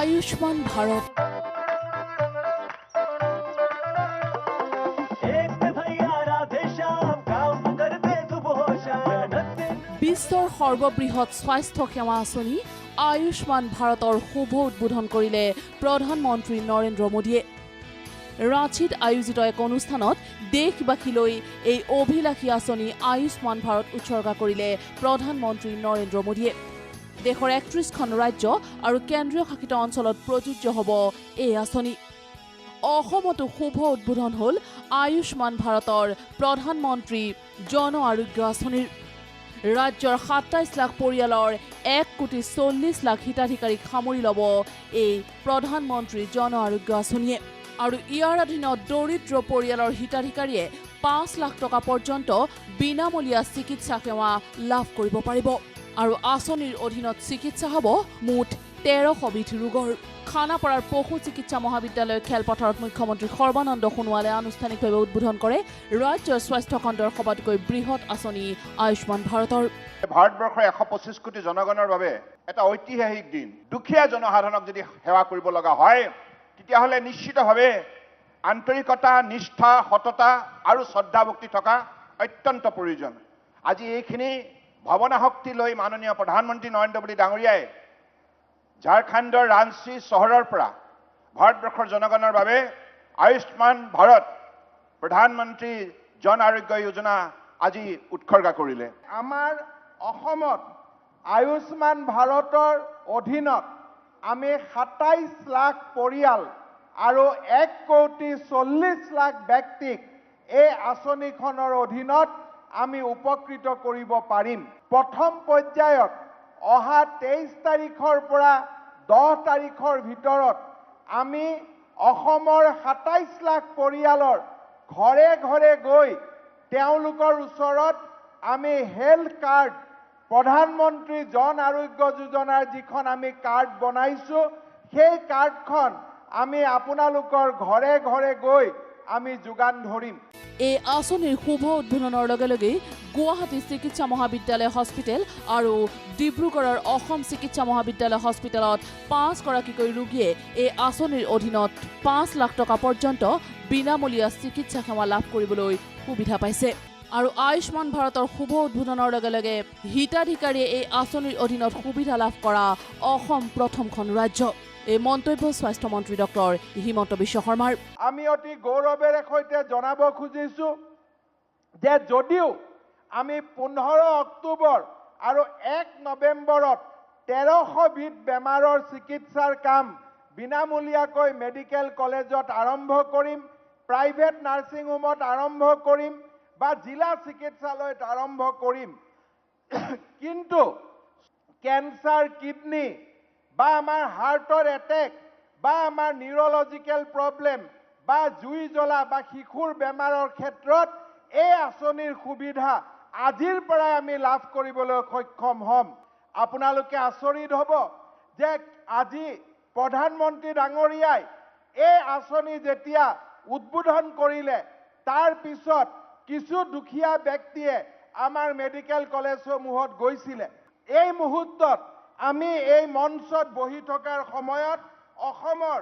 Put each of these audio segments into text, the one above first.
আয়ুষ্মান ভাৰত। বিশ্বৰ সৰ্ববৃহৎ স্বাস্থ্য সেৱা আঁচনি আয়ুষ্মান ভাৰতৰ শুভ উদ্বোধন কৰিলে প্ৰধানমন্ত্ৰী নৰেন্দ্ৰ মোদীয়ে। ৰাঁচীত আয়োজিত এক অনুষ্ঠানত দেশবাসীলৈ এই অভিলাষী আঁচনি আয়ুষ্মান ভাৰত উৎসৰ্গা কৰিলে প্ৰধানমন্ত্ৰী নৰেন্দ্ৰ মোদীয়ে। দেশৰ ৩১খন ৰাজ্য আৰু কেন্দ্ৰীয় শাসিত অঞ্চলত প্ৰযোজ্য হ'ব এই আঁচনি। অসমতো শুভ উদ্বোধন হ'ল আয়ুষ্মান ভাৰতৰ প্ৰধানমন্ত্ৰী জন আৰোগ্য আঁচনিৰ। ৰাজ্যৰ ২৭ লাখ পৰিয়ালৰ ১,৪০ লাখ হিতাধিকাৰীক সামৰি ল'ব এই প্ৰধানমন্ত্ৰী জন আৰোগ্য আঁচনিয়ে। আৰু ইয়াৰ অধীনত দৰিদ্ৰ পৰিয়ালৰ হিতাধিকাৰীয়ে ৫ লাখ টকা পৰ্যন্ত বিনামূলীয়া চিকিৎসা সেৱা লাভ কৰিব পাৰিব। আৰু আঁচনিৰ অধীনত চিকিৎসা হ'ব মুঠ ১৩০০ বিধ ৰোগৰ। খানাপাৰাৰ পশু চিকিৎসা মহাবিদ্যালয় খেলপথাৰত মুখ্যমন্ত্ৰী সৰ্বানন্দ সোণোৱালে আনুষ্ঠানিকভাৱে উদ্বোধন কৰে ৰাজ্যৰ স্বাস্থ্য খণ্ডৰ সবাতোকৈ বৃহৎ আঁচনি আয়ুষ্মান ভাৰতৰ। ভাৰতবৰ্ষৰ ১২৫ কোটি জনগণৰ বাবে এটা ঐতিহাসিক দিন। দুখীয়া জনসাধাৰণক যদি সেৱা কৰিব লগা হয় তেতিয়াহ'লে নিশ্চিতভাৱে আন্তৰিকতা, নিষ্ঠা, সততা আৰু শ্ৰদ্ধা ভক্তি থকা অত্যন্ত প্ৰয়োজন। আজি এইখিনি ভাৱনা শক্তি লৈ মাননীয় প্ৰধানমন্ত্ৰী নৰেন্দ্ৰ মোদী ডাঙৰীয়াই ঝাৰখণ্ডৰ ৰাঞ্চী চহৰৰ পৰা ভাৰতবৰ্ষৰ জনগণৰ বাবে আয়ুষ্মান ভাৰত প্ৰধানমন্ত্ৰী জন আৰোগ্য যোজনা আজি উৎসৰ্গা কৰিলে। আমাৰ অসমত আয়ুষ্মান ভাৰতৰ অধীনত আমি ২৭ লাখ পৰিয়াল আৰু ১,৪০ লাখ ব্যক্তিক এই আঁচনিখনৰ অধীনত আমি উপকৃত কৰিব পাৰিম। প্ৰথম পৰ্যায়ত অহা ২৩ তাৰিখৰ পৰা ১০ তাৰিখৰ ভিতৰত আমি অসমৰ ২৭ লাখ পৰিয়ালৰ ঘৰে ঘৰে গৈ তেওঁলোকৰ ওচৰত আমি হেল্থ কাৰ্ড, প্ৰধানমন্ত্ৰী জন আৰোগ্য যোজনাৰ যিখন আমি কাৰ্ড বনাইছোঁ সেই কাৰ্ডখন আমি আপোনালোকৰ ঘৰে ঘৰে গৈ আমি যোগান ধৰিম। এই আঁচনিৰ শুভ উদ্বোধনৰ লগে লগেই গুৱাহাটী চিকিৎসা মহাবিদ্যালয় হস্পিটেল আৰু ডিব্ৰুগড়ৰ অসম চিকিৎসা মহাবিদ্যালয় হস্পিটেলত ৫ গৰাকীকৈ ৰোগীয়ে এই আঁচনিৰ অধীনত ৫ লাখ টকা পৰ্যন্ত বিনামূলীয়া চিকিৎসা সেৱা লাভ কৰিবলৈ সুবিধা পাইছে। আৰু আয়ুষ্মান ভাৰতৰ শুভ উদ্বোধনৰ লগে লগে হিতাধিকাৰীয়ে এই আঁচনিৰ অধীনত সুবিধা লাভ কৰা অসম প্ৰথমখন ৰাজ্য। এই মন্তব্য স্বাস্থ্যমন্ত্ৰী ডক্টৰ হিমন্ত বিশ্ব শৰ্মাৰ। আমি অতি গৌৰৱেৰে সৈতে জনাব খুজিছোঁ যে যদিও আমি ১৫ অক্টোবৰ আৰু ১ নৱেম্বৰত ১৩০০ বিধ বেমাৰৰ চিকিৎসাৰ কাম বিনামূলীয়াকৈ মেডিকেল কলেজত আৰম্ভ কৰিম, প্ৰাইভেট নাৰ্ছিং হোমত আৰম্ভ কৰিম বা জিলা চিকিৎসালয়ত আৰম্ভ কৰিম, কিন্তু কেঞ্চাৰ, কিডনি বা আমাৰ হাৰ্টৰ এটেক বা আমাৰ নিউৰলজিকেল প্ৰব্লেম বা জুই জ্বলা বা শিশুৰ বেমাৰৰ ক্ষেত্ৰত এই আঁচনিৰ সুবিধা আজিৰ পৰাই আমি লাভ কৰিবলৈ সক্ষম হ'ম। আপোনালোকে আচৰিত হ'ব যে আজি প্ৰধানমন্ত্ৰী ডাঙৰীয়াই এই আঁচনি যেতিয়া উদ্বোধন কৰিলে তাৰ পিছত কিছু দুখীয়া ব্যক্তিয়ে আমাৰ মেডিকেল কলেজসমূহত গৈছিলে। এই মুহূৰ্তত আমি এই মঞ্চত বহি থকাৰ সময়ত অসমৰ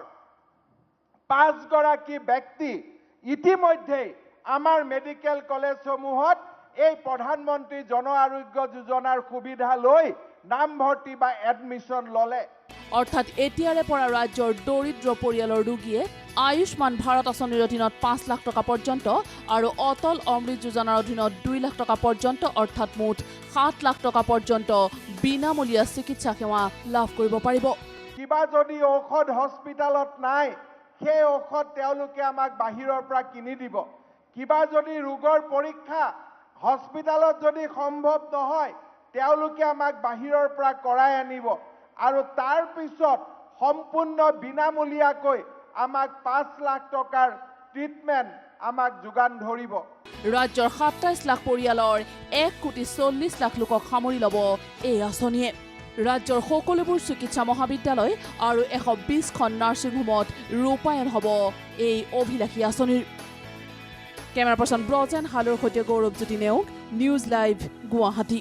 ৫ গৰাকী ব্যক্তি ইতিমধ্যেই আমাৰ মেডিকেল কলেজসমূহত এই প্ৰধানমন্ত্ৰী জন আৰোগ্য যোজনাৰ সুবিধা লৈ নামভৰ্তি বা এডমিশ্যন ল'লে। অৰ্থাৎ এতিয়াৰে পৰা ৰাজ্যৰ দৰিদ্ৰ পৰিয়ালৰ ৰোগীয়ে আয়ুষ্মান ভাৰত আঁচনিৰ অধীনত ৫ লাখ টকা পৰ্যন্ত আৰু অটল অমৃত যোজনাৰ অধীনত ২ লাখ টকা পৰ্যন্ত অৰ্থাৎ মুঠ ৭ লাখ টকা পৰ্যন্ত বিনামূলীয়া চিকিৎসা সেৱা লাভ কৰিব পাৰিব। কিবা যদি ঔষধ হস্পিটেলত নাই সেই ঔষধ তেওঁলোকে আমাক বাহিৰৰ পৰা কিনি দিব। কিবা যদি ৰোগৰ পৰীক্ষা হস্পিটেলত যদি সম্ভৱ নহয় তেওঁলোকে আমাক বাহিৰৰ পৰা কৰাই আনিব আৰু তাৰ পিছত সম্পূৰ্ণ বিনামূলীয়াকৈ আমাক ৫ লাখ টকাৰ ট্ৰিটমেণ্ট আমাক যোগান ধৰিব। ৰাজ্যৰ ২৭ লাখ পৰিয়ালৰ ১,৪০ লাখ লোকক সামৰি ল'ব এই আঁচনিয়ে। ৰাজ্যৰ সকলোবোৰ চিকিৎসা মহাবিদ্যালয় আৰু ১২০খন নাৰ্ছিং হোমত ৰূপায়ণ হ'ব এই অভিলাষী আঁচনিৰ। কেমেৰা পাৰ্চন ব্ৰজেন হালৰ সৈতে গৌৰৱজ্যোতি নেওগ, নিউজ লাইভ, গুৱাহাটী।